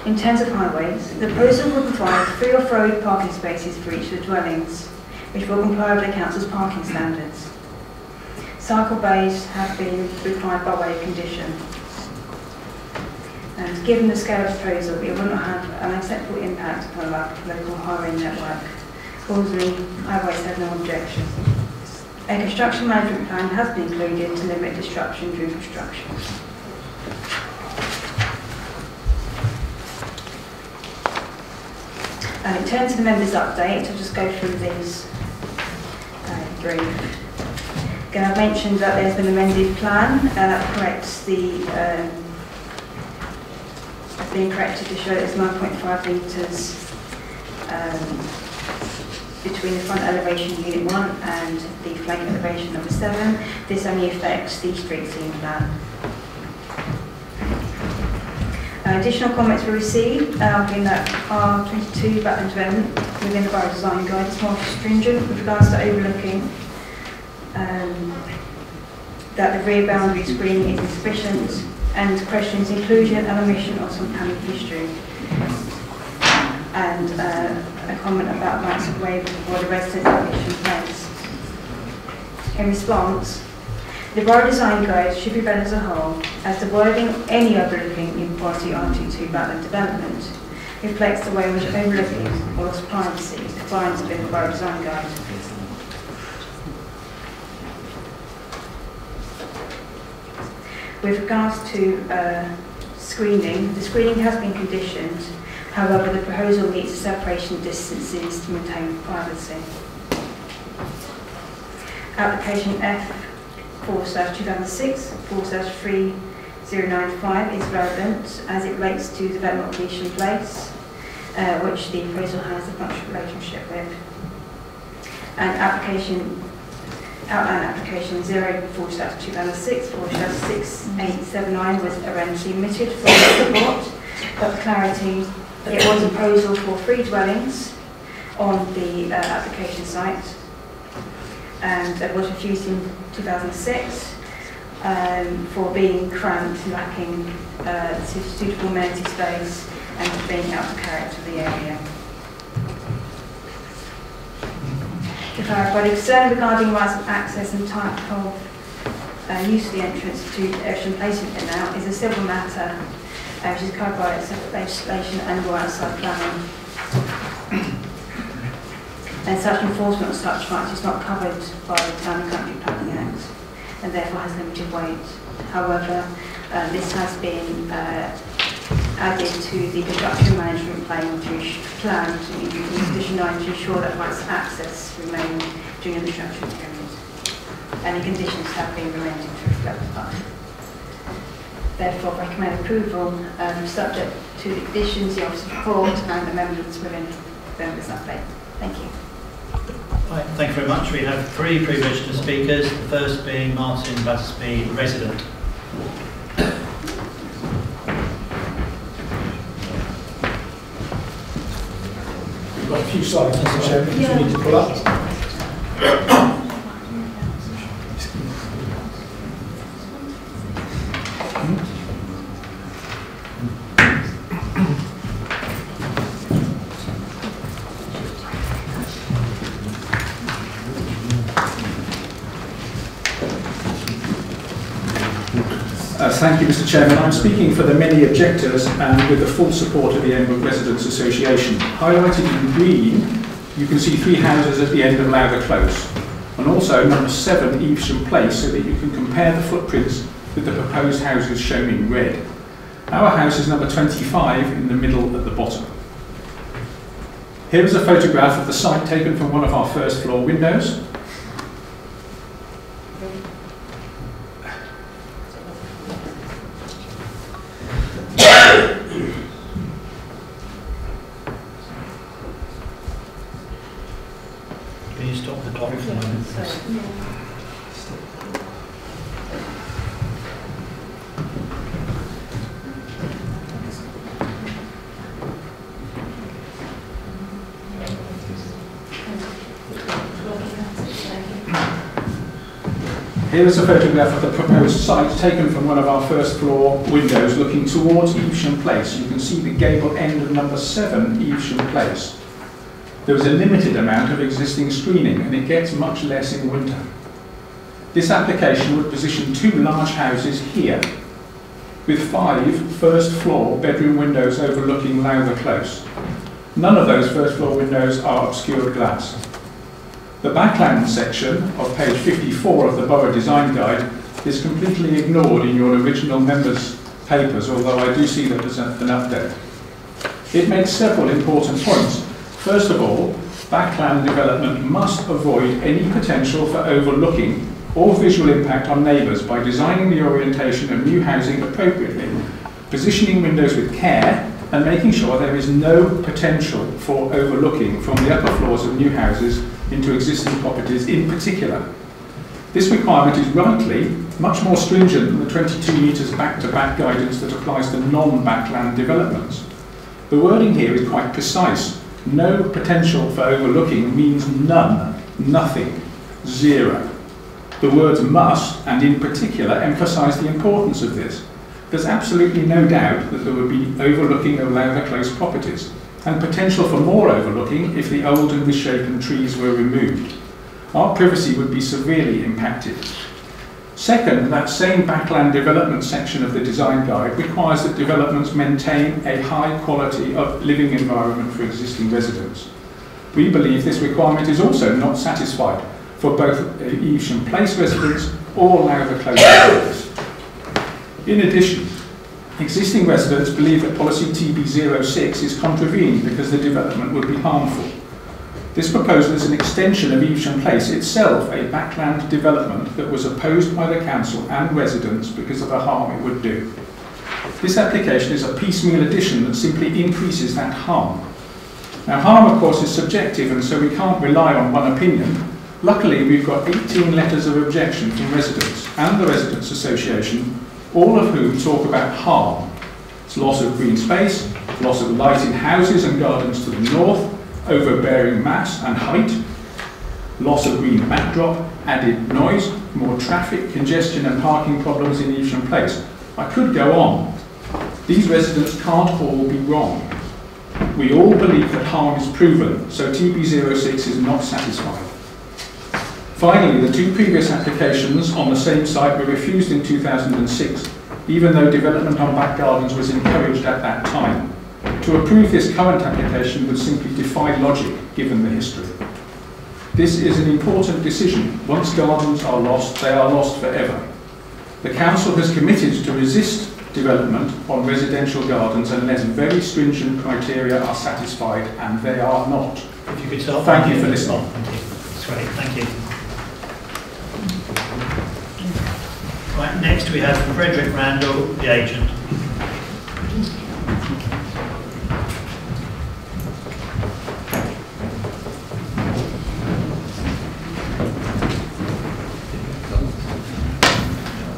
In terms of highways, the proposal will provide free off-road parking spaces for each of the dwellings, which will comply with the council's parking standards. Cycle bays have been required by way of condition. And given the scale of the proposal, it will not have an acceptable impact upon our local highway network. Causally, highways have no objection. A construction management plan has been included to limit disruption during construction. In terms of the members' update, I'll just go through these brief. Again, I've mentioned that there's been an amended plan that corrects the has been corrected to show there's 9.5 metres between the front elevation unit 1 and the flank elevation number 7. This only affects the street scene plan. Additional comments were received in that R22 backland development within the borough design guide is more stringent with regards to overlooking, that the rear boundary screening is insufficient, and questions inclusion and omission of some planning history, and a comment about rights of way before the resident permission plans. In response, the borough design guide should be read as a whole, as the wording any overlooking in policy R22 backland development reflects the way in which overlooking or loss of privacy is defined within the borough design guide. With regards to screening, the screening has been conditioned, however the proposal meets the separation distances to maintain privacy. Application F 4/2006/4/3095 is relevant as it relates to development of Grecian Place, which the proposal has a functional relationship with. And outline application 0/4/2006/4/6879 was erroneously omitted from the report, but for clarity, it was a proposal for 3 dwellings on the application site, and it was refused in 2006 for being cramped, lacking suitable amenity space, and being out of character of the area. To clarify, the concern regarding rights of access and type of use of the entrance to Evesham Place now is a civil matter which is covered by separate legislation and or outside planning. And such enforcement of such rights is not covered by the Town and Country Planning Act and therefore has limited weight. However, this has been added to the construction management plan in Condition 9 to ensure that rights of access remain during the construction period. Any conditions have been amended to reflect that. Therefore, recommend approval subject to the conditions, the officer's report and amendments within the members' update. Thank you. Right, thank you very much. We have 3 pre-registered speakers, the first being Martin Battersby, resident. We've got a few slides, Mr. Chairman, which we need to pull up. Thank you, Mr. Chairman. I'm speaking for the many objectors and with the full support of the Enbrook Residents Association. Highlighted in green, you can see 3 houses at the end of Lowther Close, and also number 7 Evesham Place, so that you can compare the footprints with the proposed houses shown in red. Our house is number 25 in the middle at the bottom. Here is a photograph of the site taken from one of our first floor windows. Can you stop the clock for a moment? Here is a photograph of the proposed site taken from one of our first floor windows looking towards Evesham Place. You can see the gable end of number 7 Evesham Place. There is a limited amount of existing screening and it gets much less in winter. This application would position 2 large houses here with 5 first floor bedroom windows overlooking Lowther Close. None of those first floor windows are obscured glass. The backland section of page 54 of the Borough Design Guide is completely ignored in your original members' papers, although I do see that there's an update. It makes several important points. First of all, backland development must avoid any potential for overlooking or visual impact on neighbours by designing the orientation of new housing appropriately, positioning windows with care, and making sure there is no potential for overlooking from the upper floors of new houses into existing properties in particular. This requirement is rightly much more stringent than the 22 metres back-to-back guidance that applies to non-backland developments. The wording here is quite precise. No potential for overlooking means none, nothing, zero. The words must, and in particular, emphasise the importance of this. There's absolutely no doubt that there would be overlooking of Lowther Close properties, and potential for more overlooking if the old and misshapen trees were removed. Our privacy would be severely impacted. Second, that same backland development section of the design guide requires that developments maintain a high quality of living environment for existing residents. We believe this requirement is also not satisfied for both Evesham Place residents or Lowther Close residents. In addition, existing residents believe that policy TB06 is contravened because the development would be harmful. This proposal is an extension of Evesham Place, itself a backland development that was opposed by the council and residents because of the harm it would do. This application is a piecemeal addition that simply increases that harm. Now, harm, of course, is subjective, and so we can't rely on one opinion. Luckily, we've got 18 letters of objection from residents and the Residents' Association, all of whom talk about harm. It's loss of green space, loss of light in houses and gardens to the north, overbearing mass and height, loss of green backdrop, added noise, more traffic, congestion and parking problems in Evesham Place. I could go on. These residents can't all be wrong. We all believe that harm is proven, so TB06 is not satisfied. Finally, the 2 previous applications on the same site were refused in 2006, even though development on back gardens was encouraged at that time. To approve this current application would simply defy logic, given the history. This is an important decision. Once gardens are lost, they are lost forever. The council has committed to resist development on residential gardens unless very stringent criteria are satisfied, and they are not. If you could stop. Thank you for listening. Thank you. That's great. Thank you. Right, next we have Frederick Randall, the agent.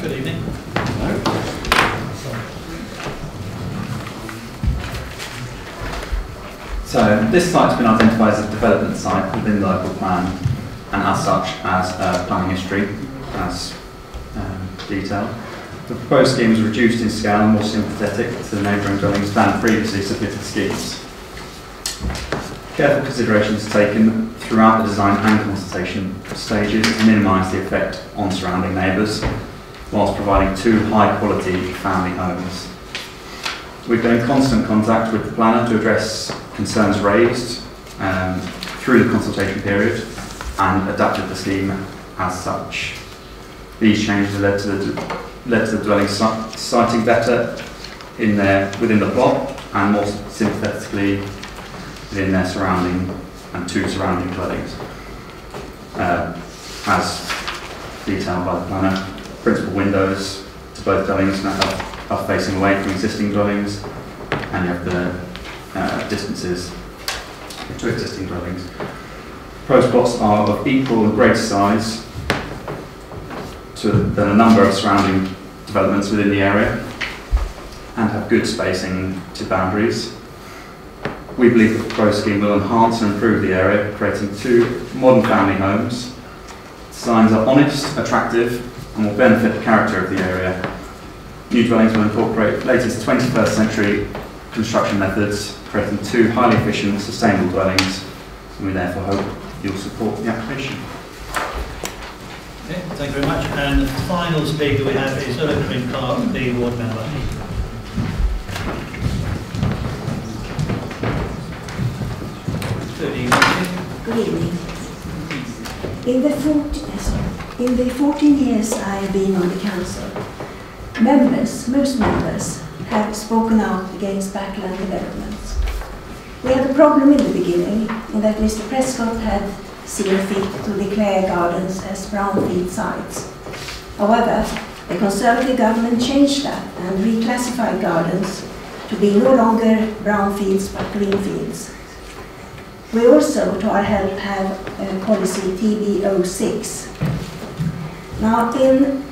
Good evening. So this site's been identified as a development site within the local plan, and as such as planning history as detailed. The proposed scheme is reduced in scale and more sympathetic to the neighbouring dwellings than previously submitted schemes. Careful consideration is taken throughout the design and consultation stages to minimise the effect on surrounding neighbours, whilst providing 2 high-quality family homes. We've been in constant contact with the planner to address concerns raised through the consultation period and adapted the scheme as such. These changes led to the dwelling siting better within the plot and more sympathetically within their surrounding and 2 surrounding dwellings. As detailed by the planner, principal windows to both dwellings now are facing away from existing dwellings, and you have the distances to existing dwellings. Proposed plots are of equal and greater size than a number of surrounding developments within the area and have good spacing to boundaries. We believe the proposed scheme will enhance and improve the area, creating 2 modern family homes. Designs are honest, attractive and will benefit the character of the area. New dwellings will incorporate latest 21st century construction methods, creating 2 highly efficient, sustainable dwellings, and we therefore hope you'll support the application. Okay, thank you very much. And the final speaker we have is Ulla Clark, the ward member. Good evening. Good evening. In the 14 years I have been on the council, most members have spoken out against backland developments. We had a problem in the beginning in that Mr. Prescott had seen fit to declare gardens as brownfield sites. However, the Conservative government changed that and reclassified gardens to be no longer brownfields but greenfields. We also, to our help, have policy TB06. Now, in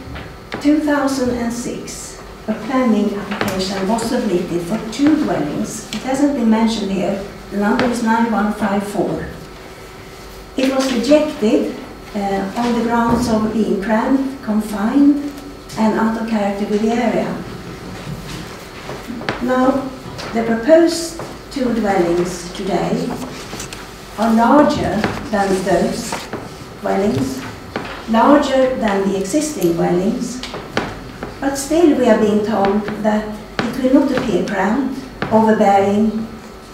2006, a planning application was submitted for 2 dwellings. It hasn't been mentioned here. The number is 9154. It was rejected on the grounds of being cramped, confined, and out of character with the area. Now, the proposed 2 dwellings today are larger than those dwellings, larger than the existing dwellings, but still we are being told that it will not appear cramped, overbearing,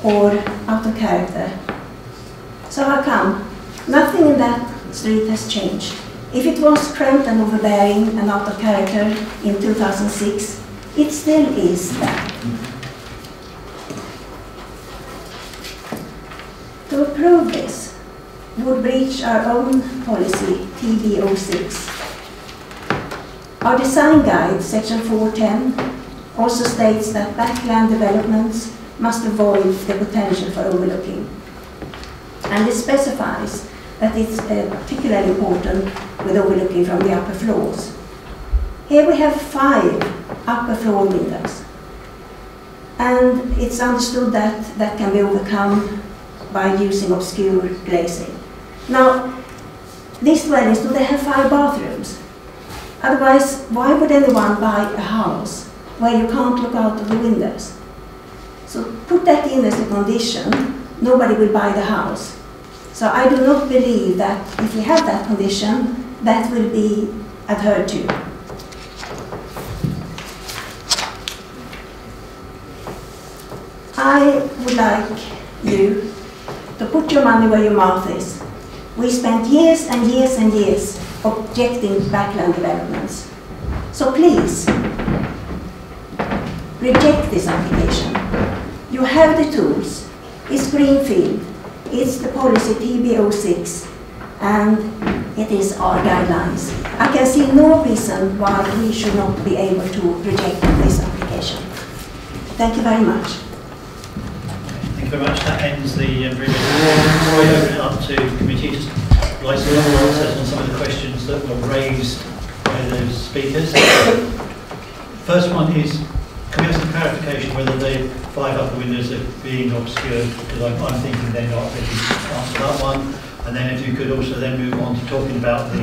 or out of character. So how come? Nothing in that street has changed. If it was cramped and overbearing and out of character in 2006, it still is that. To approve this would breach our own policy, TB06. Our design guide, section 410, also states that backland developments must avoid the potential for overlooking. And it specifies that it's particularly important with overlooking from the upper floors. Here we have 5 upper floor windows. And it's understood that that can be overcome by using obscure glazing. Now, these dwellings, do they have 5 bathrooms? Otherwise, why would anyone buy a house where you can't look out of the windows? So put that in as a condition, nobody will buy the house. So I do not believe that if we have that condition, that will be adhered to. I would like you to put your money where your mouth is. We spent years and years and years objecting to backland developments. So please, reject this application. You have the tools. It's greenfield. It's the policy TB06, and it is our guidelines. I can see no reason why we should not be able to reject this application. Thank you very much. Thank you very much. That ends the briefing. Before I open it up to committee, just like to answer on some of the questions that were raised by those speakers. First one is, can we have some clarification whether the 5 upper windows are being obscured? Because I'm thinking they're not. If you answer that one, and then if you could also then move on to talking about the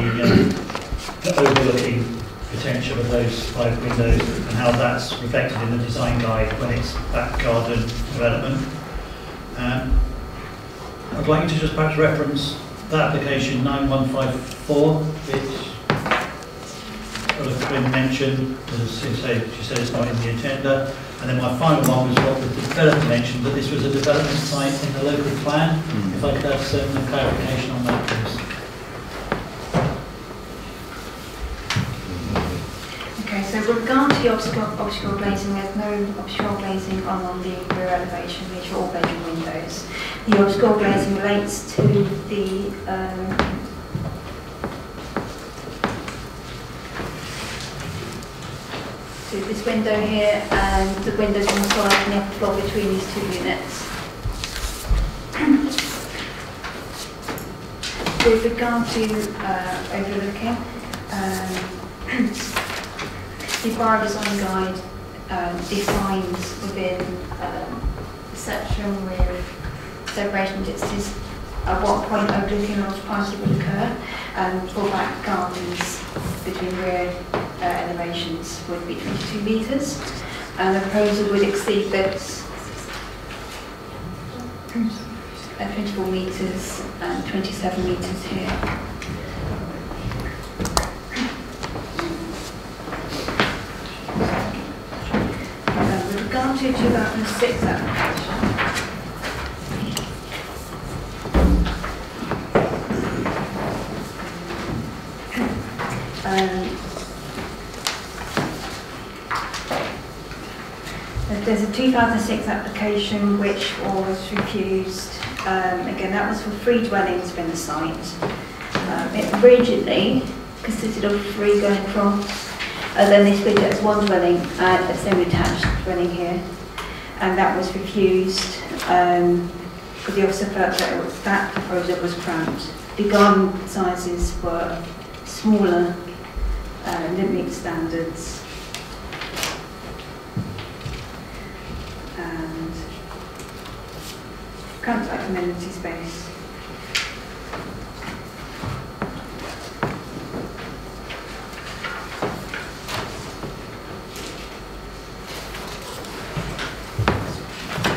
overlooking potential of those 5 windows and how that's reflected in the design guide when it's back garden development. I'd like you to just perhaps reference that application 9154, which Ulla Quinn mentioned, as she said it's not in the agenda. And then my final one was what the developer mentioned, that this was a development site in the local plan. If I could have some clarification on that, please. Okay, so with regard to the obscure glazing, there's no obscure glazing on the rear elevation, which are all bedroom windows. The obscure glazing relates to the this window here and the windows on the side and the upper floor between these 2 units. With regard to overlooking, the Borough Design Guide defines within the section with separation distances at what point overlooking or occupancy will occur for back gardens. between rear elevations would be 22 metres, and the proposal would exceed those 24 metres and 27 metres here. With regard to 2006 application, there's a 2006 application which was refused. Again, that was for 3 dwellings within the site. It originally consisted of 3 going across, then they split it as 1 dwelling and a semi-detached dwelling here, and that was refused because the officer felt that that proposal was cramped. The garden sizes were smaller and didn't meet the standards. And kind of like amenity space.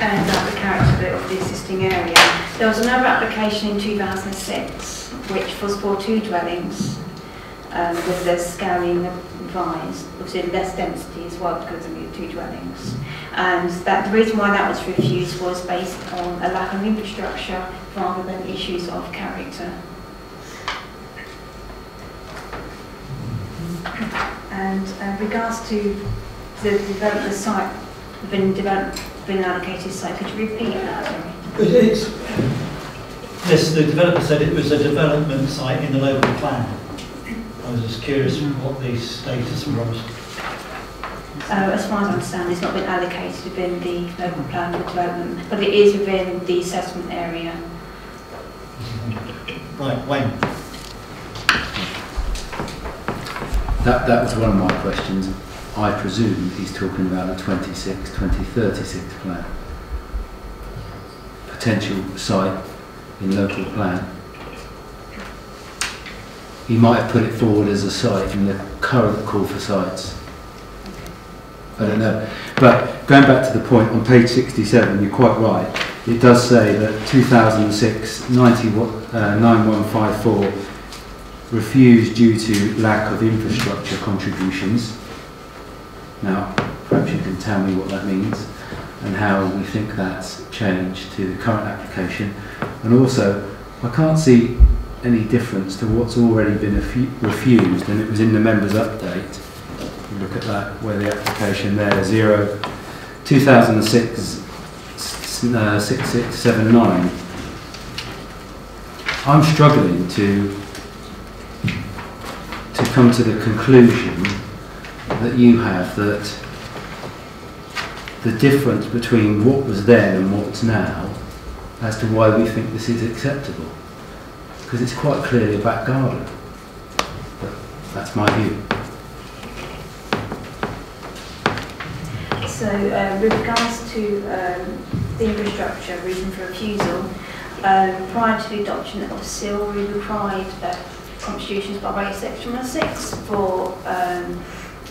And that's the character of the existing area. There was another application in 2006 which was for 2 dwellings with the scaling revised, obviously less density as well because of the 2 dwellings. And that the reason why that was refused was based on a lack of infrastructure rather than issues of character. And regards to the development site within an allocated site, could you repeat that? Sorry. Yes, the developer said it was a development site in the local plan. I was just curious what the status was. As far as I understand, it's not been allocated within the local plan for development, but it is within the assessment area. Right, Wayne. That was one of my questions. I presume he's talking about the 2036 plan. Potential site in local plan. He might have put it forward as a site in the current call for sites. I don't know. But going back to the point on page 67, you're quite right. It does say that 2006 9154 refused due to lack of infrastructure contributions. Now, perhaps you can tell me what that means and how we think that's changed to the current application. And also, I can't see any difference to what's already been refused, and it was in the members' update. Look at that, where the application there, 2006 6679. I'm struggling to come to the conclusion that you have that the difference between what was then and what's now as to why we think this is acceptable. Because it's quite clearly a back garden. But that's my view. So, with regards to the infrastructure reason for refusal, prior to the adoption of SIL, we required contributions by way of Section 106 for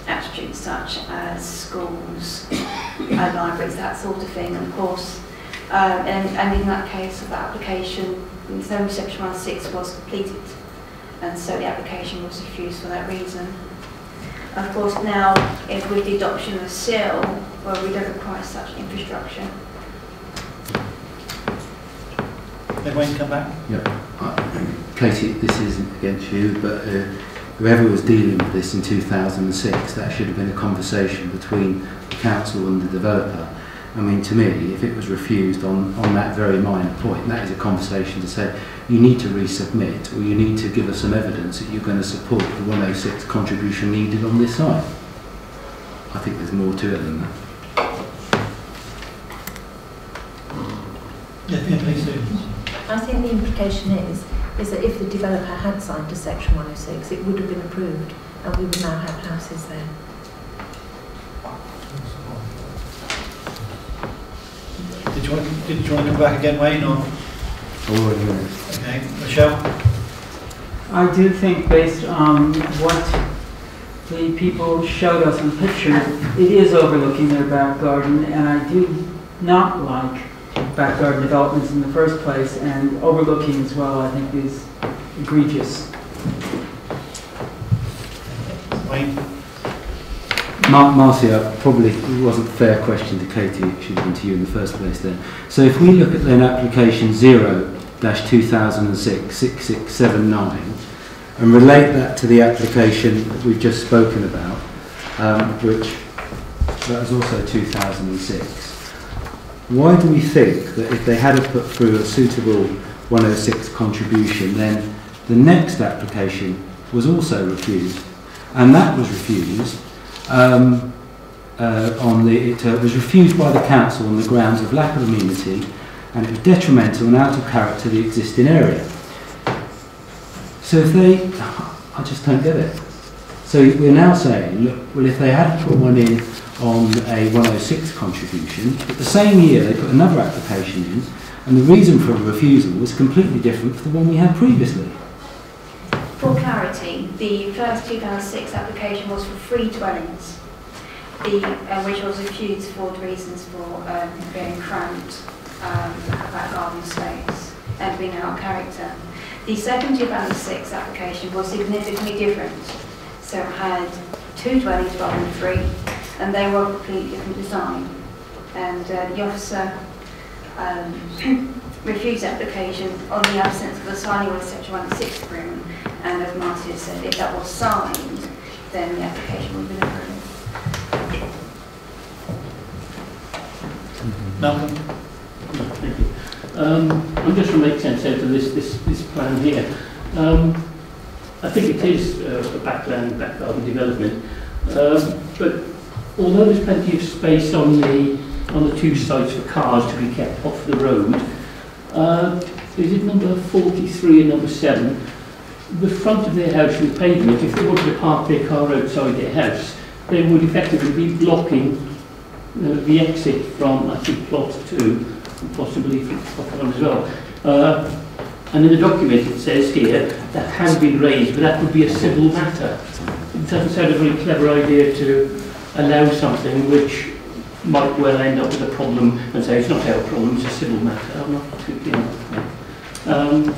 attributes such as schools, libraries, that sort of thing. And of course, and in that case of the application, so Section 106 was completed, and so the application was refused for that reason. Of course, now with the adoption of SIL, well, we don't require such infrastructure. Wayne, come back. Yeah. Katie, this isn't against you, but whoever was dealing with this in 2006, that should have been a conversation between the council and the developer. I mean, to me, if it was refused on that very minor point, that is a conversation to say, you need to resubmit, or you need to give us some evidence that you're going to support the 106 contribution needed on this site. I think there's more to it than that. Yeah, please do. I think the implication is that if the developer had signed to Section 106, it would have been approved, and we would now have houses there. Did you want to come back again, Wayne, or? Oh, Okay, Michelle? I do think, based on what the people showed us in pictures, it is overlooking their back garden, and I do not like back garden developments in the first place, and overlooking as well, I think, is egregious. Wayne? Marcia, probably it wasn't a fair question to Katie, it should have been to you in the first place then. So if we look at then application 0-2006-6679 and relate that to the application that we've just spoken about, which that was also 2006, why do we think that if they had put through a suitable 106 contribution, then the next application was also refused? And that was refused it was refused by the council on the grounds of lack of amenity, and it was detrimental and out of character to the existing area. So if they, I just don't get it. So we're now saying, look, well, if they had put one in on a 106 contribution, but the same year they put another application in, and the reason for the refusal was completely different from the one we had previously. For clarity, the first 2006 application was for 3 dwellings, which was refused for the reasons for being cramped, back garden space, and being out of character. The second 2006 application was significantly different, so it had 2 dwellings rather than 3, and they were a completely different design. And the officer refused the application on the absence of the signing of the Section 106 agreement. And as Marcia said, if that was signed, then the application would have been approved. Malcolm? Thank you. I'm just trying to make sense out of this plan here. I think it is a back garden development, but although there's plenty of space on the 2 sites for cars to be kept off the road, is it number 43 and number 7? The front of their house with pavement, if they wanted to park their car outside their house, they would effectively be blocking the exit from, I think, plot 2, and possibly plot 1 as well. And in the document it says here, that has been raised, but that would be a civil matter. It doesn't sound a very clever idea to allow something which might well end up with a problem and say it's not our problem, it's a civil matter. I'm not too keen on that.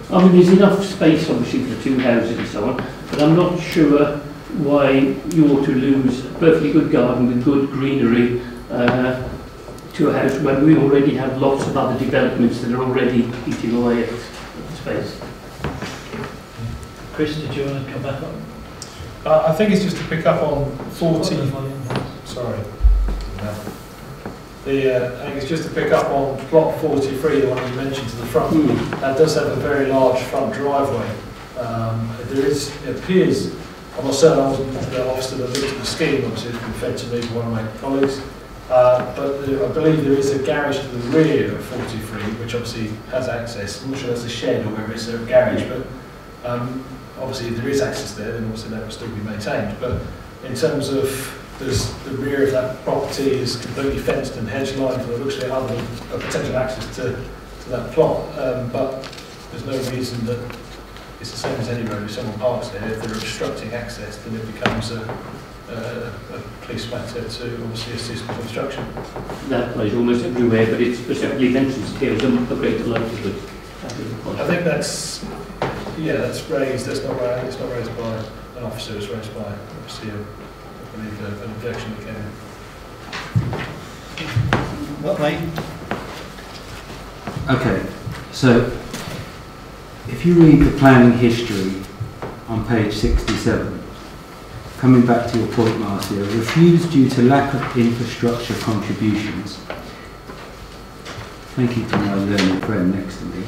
I mean, there's enough space, obviously, for the 2 houses and so on, but I'm not sure why you ought to lose a perfectly good garden with good greenery to a house when we already have lots of other developments that are already eating away at space. Chris, did you want to come back on? I think it's just to pick up on 40. Sorry. I think it's just to pick up on plot 43, the one you mentioned to the front. That does have a very large front driveway. It appears, I'm not certain, I wasn't the officer that looked at the scheme, obviously it's been fed to me by one of my colleagues, but I believe there is a garage to the rear of 43, which obviously has access. I'm not sure that's a shed or whether it's a garage, but obviously if there is access there, then obviously that will still be maintained. But in terms of the rear of that property is completely fenced and hedge lined, so it looks like other potential access to that plot. But there's no reason that it's the same as any road. If someone parks there, if they're obstructing access, then it becomes a police matter to obviously assist with obstruction. That applies almost everywhere, but it's specifically mentioned here as a greater likelihood. I think that's raised. That's not raised. It's not raised by an officer. It's raised by obviously an objection that came in. What, mate? Okay, so if you read the planning history on page 67, coming back to your point, Marcia, refused due to lack of infrastructure contributions. Thank you to my learned friend next to me.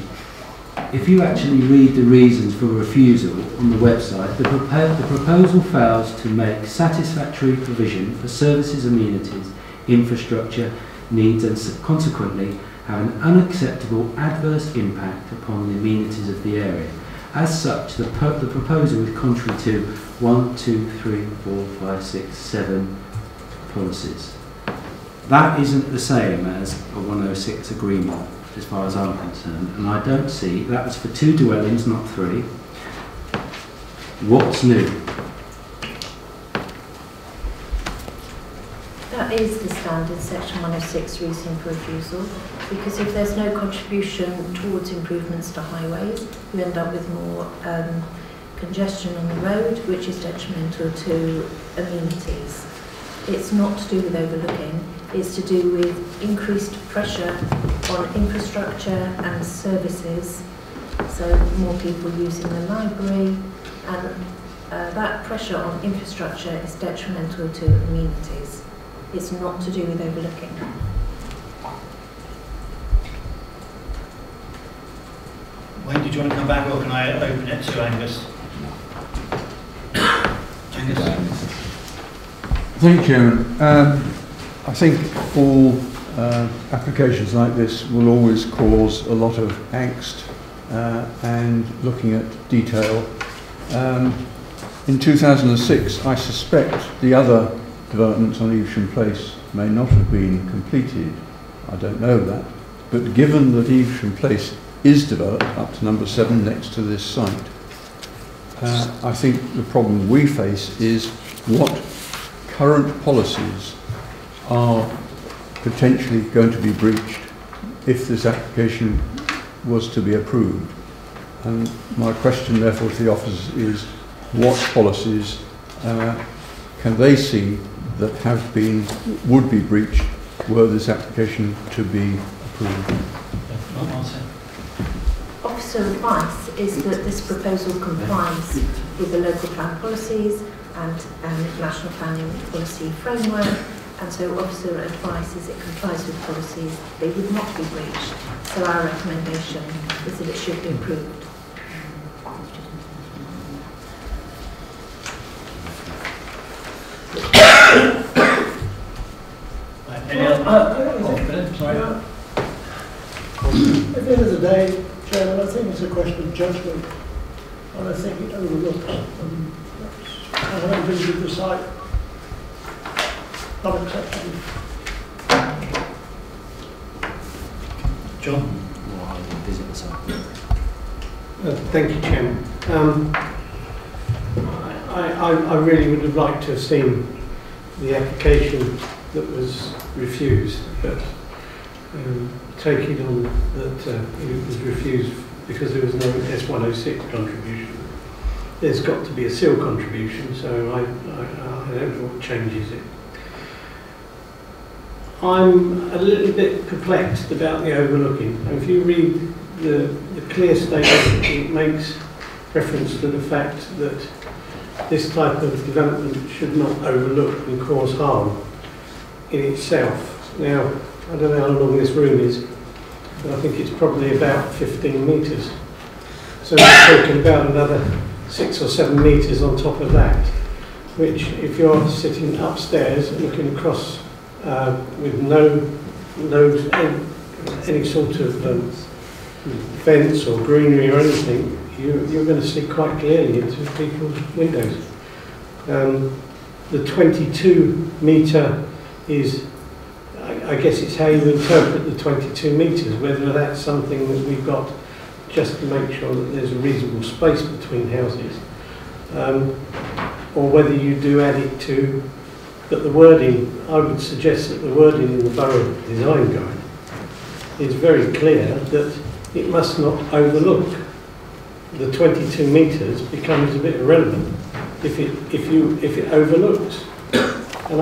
If you actually read the reasons for refusal on the website, the proposal fails to make satisfactory provision for services, amenities, infrastructure needs, and consequently have an unacceptable adverse impact upon the amenities of the area. As such, the proposal is contrary to 1, 2, 3, 4, 5, 6, 7 policies. That isn't the same as a 106 agreement, as far as I'm concerned, and I don't see, that was for 2 dwellings, not 3. What's new? That is the standard section 106 reason for refusal, because if there's no contribution towards improvements to highways, you end up with more congestion on the road, which is detrimental to amenities. It's not to do with overlooking, it's to do with increased pressure on infrastructure and services, so more people using the library, and that pressure on infrastructure is detrimental to amenities. It's not to do with overlooking. Wayne, did you want to come back, or can I open it to Angus? Angus? Thank you, Chairman. I think all applications like this will always cause a lot of angst and looking at detail. In 2006, I suspect the other developments on Evesham Place may not have been completed. I don't know that. But given that Evesham Place is developed up to number 7 next to this site, I think the problem we face is what current policies are potentially going to be breached if this application was to be approved. And my question therefore to the officers is, what policies can they see that have been, would be breached were this application to be approved? Officer advice is that this proposal complies with the local plan policies and national planning policy framework, and so officer advice is it complies with policies, they would not be breached. So our recommendation is that it should be approved. Any other? Sorry. At the end of the day, Chairman, I think it's a question of judgment, and I think it overlooks. I haven't visited the site. Not acceptable. John? Well, I didn't visit the site. Thank you, Chairman. I really would have liked to have seen the application that was refused, but take it on that it was refused because there was no S106 contribution. There's got to be a seal contribution, so I don't know what changes it. I'm a little bit perplexed about the overlooking. If you read the clear statement, it makes reference to the fact that this type of development should not overlook and cause harm in itself. Now, I don't know how long this room is, but I think it's probably about 15 metres. So we're talking about another 6 or 7 metres on top of that, which if you're sitting upstairs looking across with any sort of fence or greenery or anything, you're going to see quite clearly into people's windows. The 22 metre is, I guess it's how you interpret the 22 metres, whether that's something that we've got just to make sure that there's a reasonable space between houses, or whether you do add it to, but the wording, I would suggest that the wording in the Borough Design Guide is very clear that it must not overlook. The 22 metres becomes a bit irrelevant if it overlooks. And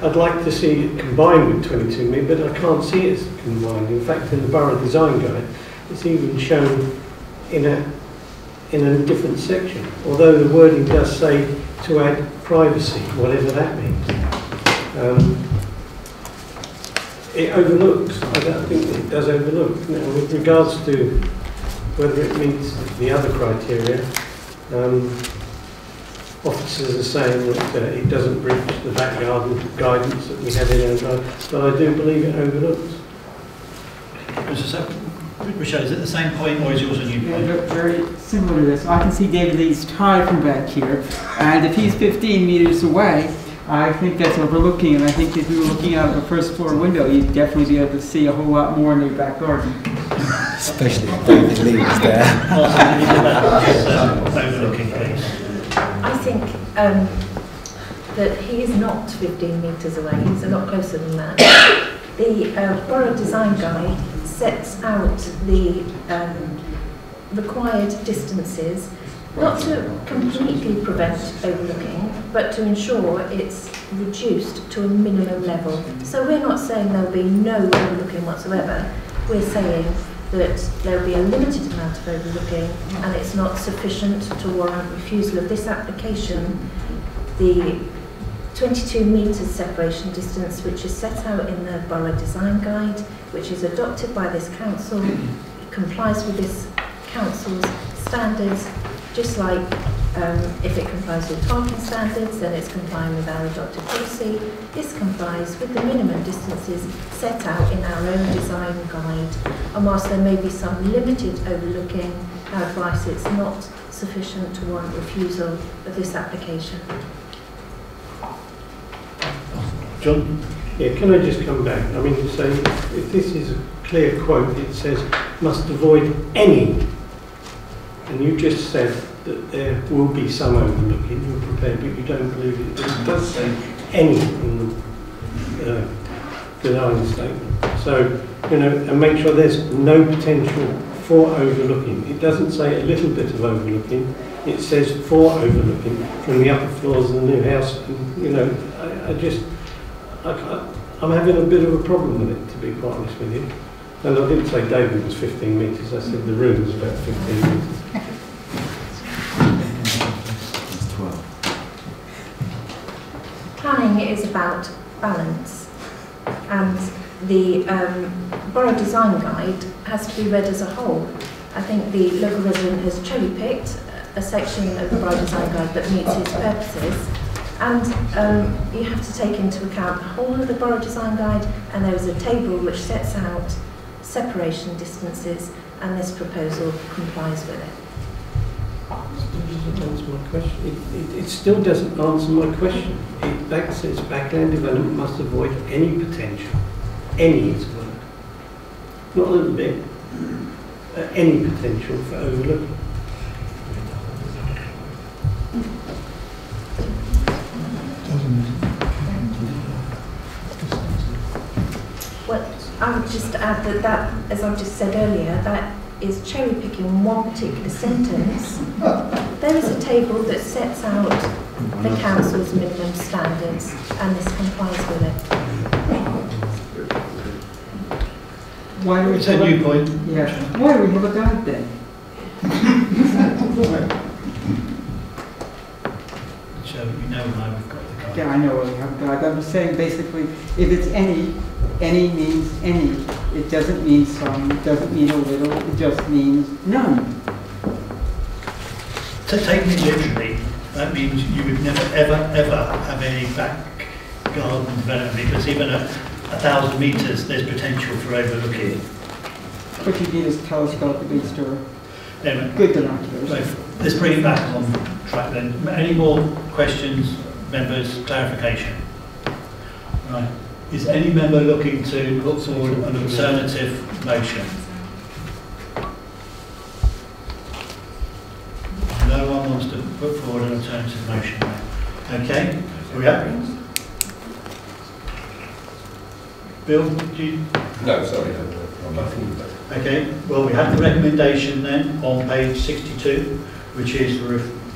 I'd like to see it combined with 22 metres, but I can't see it combined. In fact, in the Borough Design Guide, it's even shown in a different section, although the wording does say to add privacy, whatever that means. It overlooks. I don't think that it does overlook. Now, with regards to whether it meets the other criteria, officers are saying that it doesn't breach the back garden guidance that we have in our guide, but I do believe it overlooks. Richard, is it the same point or is yours a new point? Look very similar to this. I can see David Lee's tie from back here, and if he's 15 meters away, I think that's overlooking, and I think if you were looking out of a first floor window, you'd definitely be able to see a whole lot more in your back garden. Especially if David Lee was there. Overlooking, please. I think that he is not 15 metres away, he's a lot closer than that. The Borough Design Guide sets out the required distances, not to completely prevent overlooking, but to ensure it's reduced to a minimum level. So we're not saying there'll be no overlooking whatsoever, we're saying that there'll be a limited amount of overlooking and it's not sufficient to warrant refusal of this application. The 22 metres separation distance, which is set out in the Borough Design Guide, which is adopted by this council, complies with this council's standards, just like if it complies with parking standards, then it's complying with our adopted policy. This complies with the minimum distances set out in our own design guide. And whilst there may be some limited overlooking, our advice it's not sufficient to warrant refusal of this application. John? Yeah, can I just come back? I mean, to say, if this is a clear quote, it says, must avoid any, and you just said that there will be some overlooking, you're prepared, but you don't believe it. It does say any in the design statement. So, you know, and make sure there's no potential for overlooking. It doesn't say a little bit of overlooking, it says for overlooking from the upper floors of the new house. And, you know, I'm having a bit of a problem with it, to be quite honest with you. And I didn't say David was 15 metres, I said the room was about 15 metres. Planning is about balance, and the Borough Design Guide has to be read as a whole. I think the local resident has cherry-picked a section of the Borough Design Guide that meets its purposes, and you have to take into account the whole of the Borough Design Guide, and there is a table which sets out separation distances, and this proposal complies with it. It still doesn't answer my question. It says backland development must avoid any potential. Any is a word. Not a little bit. Any potential for overlooking. Well, I would just add that, as I've just said earlier, that is cherry-picking one particular sentence. There is a table that sets out the council's minimum standards, and this complies with it. Why do we It's a new point. Yeah. Why do we have a guide then? So you know why we've got the guide. Yeah, I know why we have a guide. I'm just saying basically, if it's any means any. It doesn't mean some, it doesn't mean a little, it just means none. Taking it literally, that means you would never, ever, ever have any back garden development, because even at 1,000 metres, there's potential for overlooking. What you need is telescopic store. Anyway, Good binoculars. So let's bring it back on track then. Any more questions, members, clarification? Right. Is any member looking to put forward an alternative motion? No one wants to put forward an alternative motion. Okay, are we happy? Bill, do you? No, sorry, I'm nothing. Okay, well we have the recommendation then on page 62, which is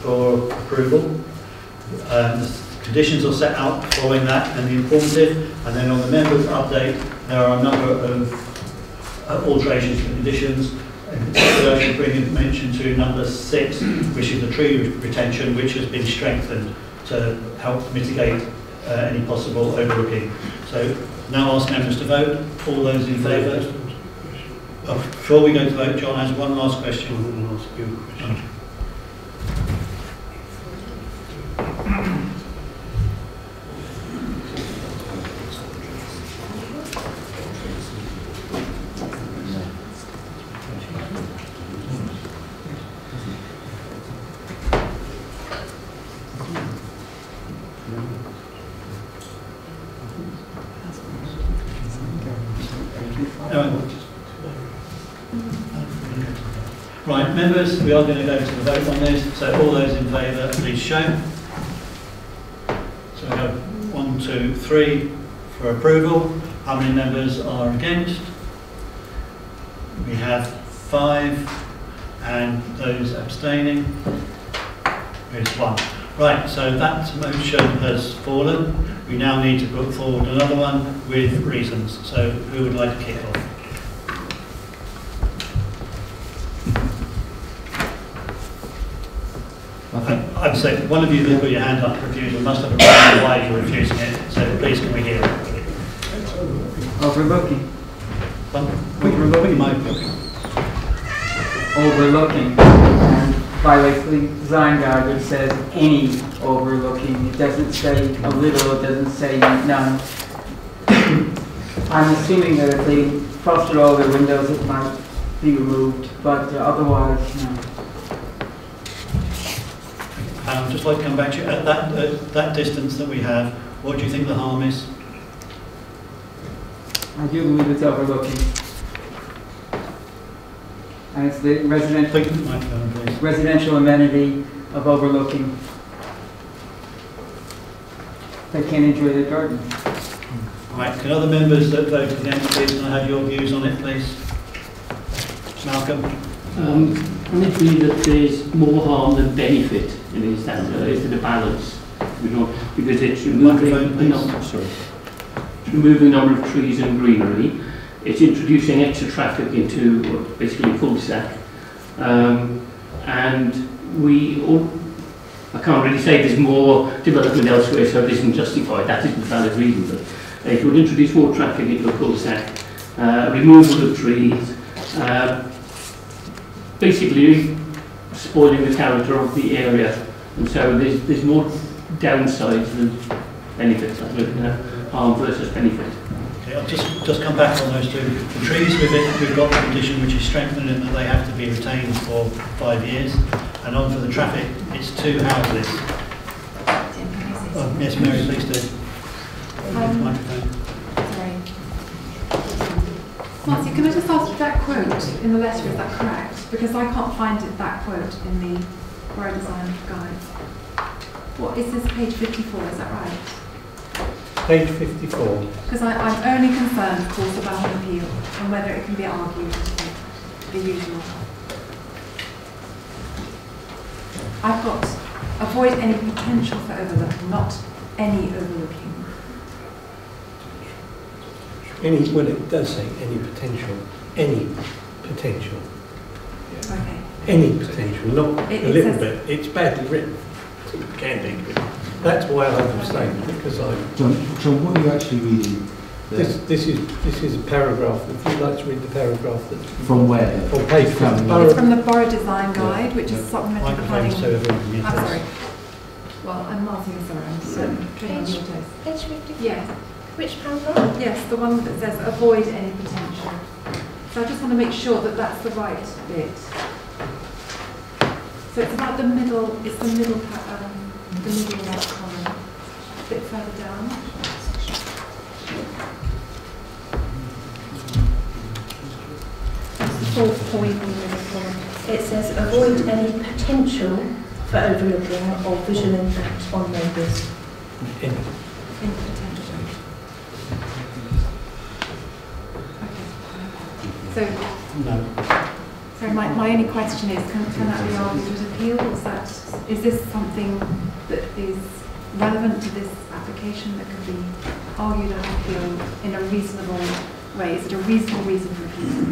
for approval. The conditions are set out following that and the informative, and then on the members update there are a number of alterations to conditions. In particular, I should bring mention to number 6, which is the tree retention, which has been strengthened to help mitigate any possible overlooking. So now ask members to vote. All those in favour? Before we go to vote, John has one last question. I'll ask you a question. Right, members, we are going to go to the vote on this. So all those in favour, please show. So we have 1, 2, 3 for approval. How many members are against? We have 5, and those abstaining is 1. Right, so that motion has fallen. We now need to put forward another one with reasons. So who would like to kick off? I'd say one of you that put your hand up for refusal must have a reason why you're refusing it. So please, can we hear it? Overlooking. Overlooking. And violates the design guide, which says any overlooking. It doesn't say a little, it doesn't say none. I'm assuming that if they frosted all their windows, it might be removed, but otherwise, no. Just like to come back to you, at that distance that we have, what do you think the harm is? I do believe it's overlooking. And it's the residential amenity of overlooking. They can't enjoy their garden. Right, can other members that voted against please, can I have your views on it, please? Malcolm? I believe that there's more harm than benefit in this standard. It's the balance, because it's removing a number of trees and greenery. It's introducing extra traffic into basically a cul-de-sac, and I can't really say there's more development elsewhere, so it isn't justified. That isn't a valid reason, but it would introduce more traffic into a cul-de-sac, removal of trees, basically spoiling the character of the area, and so there's more downsides than benefits. I'm looking at harm versus benefit. Okay, I'll just come back on those two. The trees with it, we've got the condition which is strengthened in that they have to be retained for 5 years, and on for the traffic, it's 2 houses. Oh, yes, Mary, please do. Microphone. Sorry. Marcy, can I just ask if that quote in the letter, is that correct? Because I can't find that quote in the Borough Design Guide. What is this, page 54, is that right? Page 54. Because I'm only concerned, of course, about an appeal and whether it can be argued the usual. I've got avoid any potential for overlooking, not any overlooking. Well, it does say any potential. Any potential. Okay. Any potential, not It a little says bit. It's badly written. It can be. That's why I'm abstaining, because John, what are you actually reading? This is a paragraph. If you'd like to read the paragraph that from where? On page 50. It's from the Borough Design Guide, which is supplementary planning. I'm sorry. Well, I'm Martin, sorry. I'm treading on your toes. Page 50. Yes. Which paragraph? Yes, the one that says avoid any potential. So I just want to make sure that that's the right bit. So it's about the middle. It's the middle left column. A bit further down. That's the fourth point in the middle column. It says avoid any potential for overlooking or visual impact on neighbours. In potential. So, no. So my only question is, can that be argued as appeal? Is this something that is relevant to this application that can be argued as appeal in a reasonable way? Is it a reasonable reason for refusal?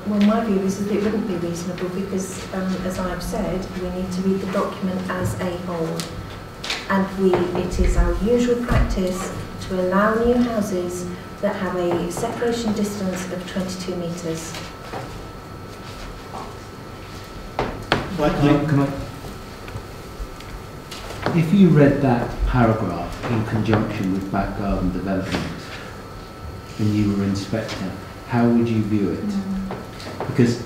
Well, my view is that it wouldn't be reasonable because, as I've said, we need to read the document as a whole. And it is our usual practice to allow new houses that have a separation distance of 22 metres. If you read that paragraph in conjunction with back garden development and you were inspector, how would you view it? Because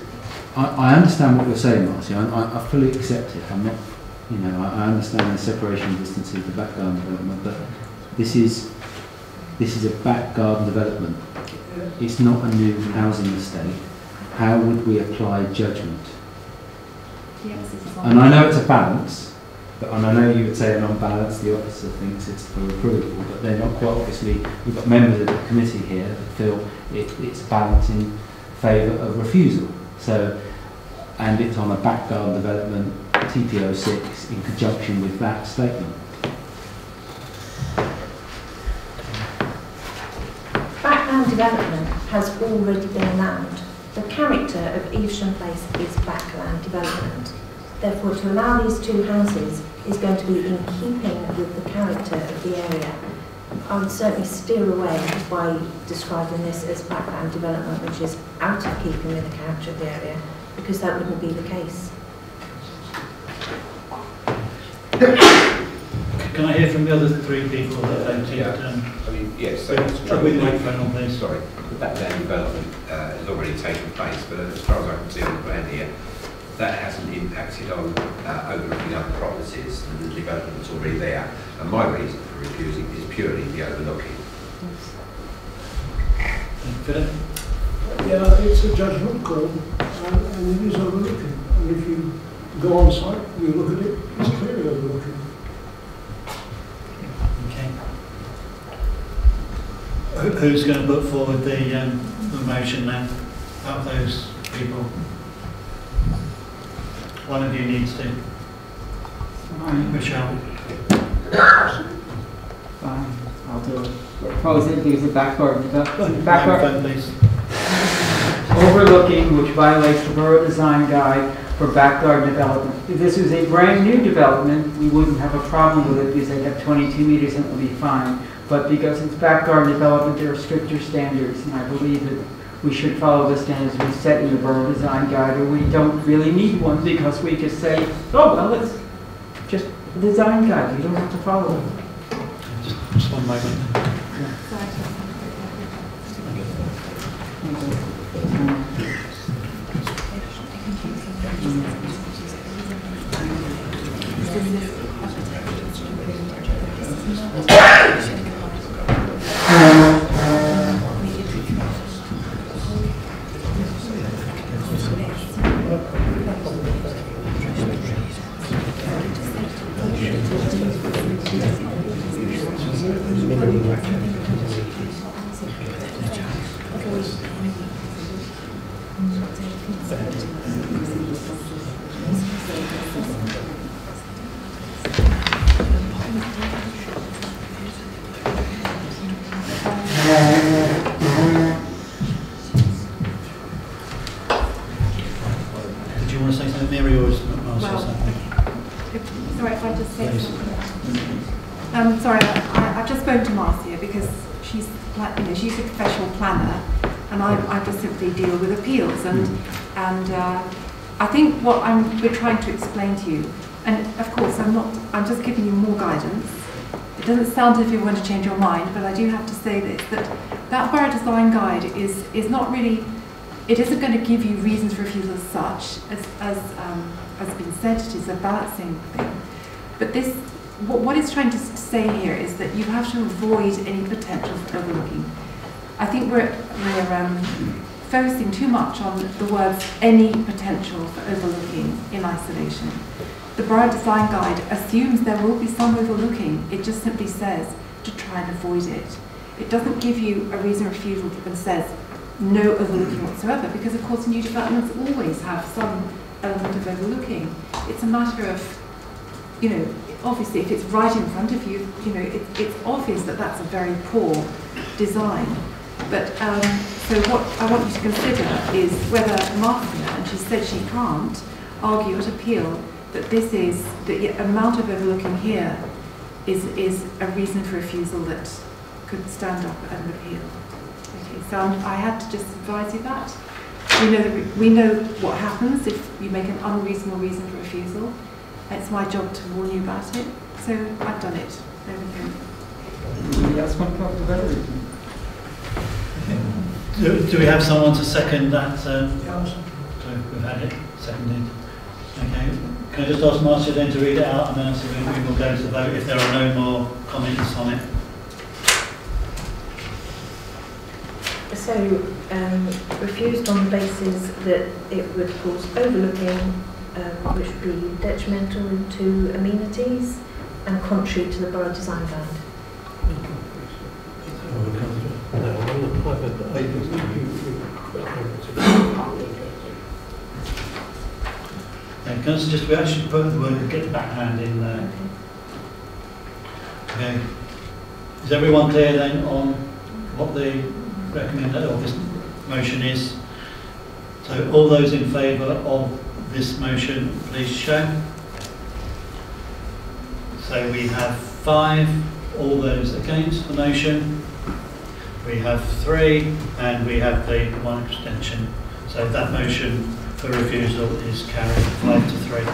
I understand what you're saying, Marcy. I fully accept it. I'm not, I understand the separation distance of the back garden development, but this is a back garden development. It's not a new housing estate. how would we apply judgment? The emphasis is on- And I know it's a balance, and I know you would say on balance the officer thinks it's for approval, but they're not quite obviously. We've got members of the committee here that feel it's balance in favour of refusal. So, and it's on a back garden development, TP06, in conjunction with that statement. Backland development has already been allowed. The character of Evesham Place is backland development. Therefore, to allow these two houses is going to be in keeping with the character of the area. I would certainly steer away by describing this as backland development, which is out of keeping with the character of the area, because that wouldn't be the case. Can I hear from the other three people that voted? I mean, yes. So with the microphone on, please. Sorry, that land development has already taken place, but as far as I can see on the plan here, that hasn't impacted on overlooking other properties, and the development's already there. And my reason for refusing is purely the overlooking. Philip? Yeah, it's a judgment call, and it is overlooking. And if you go on site, you look at it, it's clearly overlooking. Okay. Who's going to put forward the motion then, out of those people? One of you needs to. Michelle. Fine, I'll do it. Proposing to use a back garden. Microphone, please. Overlooking, which violates the Borough Design Guide for back garden development. If this was a brand new development, we wouldn't have a problem with it because they'd have 22 meters and it would be fine. But because it's back garden development, there are stricter standards, and I believe that we should follow the standards we set in the Borough Design Guide, or we don't really need one because we just say, oh, well, it's just a design guide. You don't have to follow it. Just one moment. Did you want to say something, Mary, or is Well, something? sorry if I just say something. Sorry, I've just spoken to Marcia because she's like, she's a professional planner, and I just simply deal with appeals, and I think what we're trying to explain to you, and of course I'm just giving you more guidance. It doesn't sound as if you want to change your mind, but I do have to say this, that Borough Design Guide is not really, it isn't going to give you reasons for refusal as such, as has been said, it is a balancing thing. But this, what it's trying to say here is that you have to avoid any potential for overlooking. I think we're focusing too much on the words any potential for overlooking in isolation. The Borough Design Guide assumes there will be some overlooking. It just simply says to try and avoid it. It doesn't give you a reason for refusal that says no overlooking whatsoever, because of course new developments always have some element of overlooking. It's a matter of, obviously if it's right in front of you, it's obvious that that's a very poor design. But so what I want you to consider is whether Marcia, and she said she can't, argue at appeal that the amount of overlooking here is a reason for refusal that could stand up at an appeal. Okay, so I had to just advise you that. We know what happens if you make an unreasonable reason for refusal. It's my job to warn you about it. So I've done it. There we go. Yes, one part of that. Do we have someone to second that? So we've had it seconded. Okay. Can I just ask Marcia then to read it out, and then we will go to the vote if there are no more comments on it. So, refused on the basis that it would cause overlooking, which would be detrimental to amenities and contrary to the borough design guide. And can I suggest we actually put the word get the backhand in there? Okay. Is everyone clear then on what the recommended or this motion is? So all those in favour of this motion, please show. So we have 5. All those against the motion. We have 3, and we have the 1 abstention. So that motion for refusal is carried 5 to 3.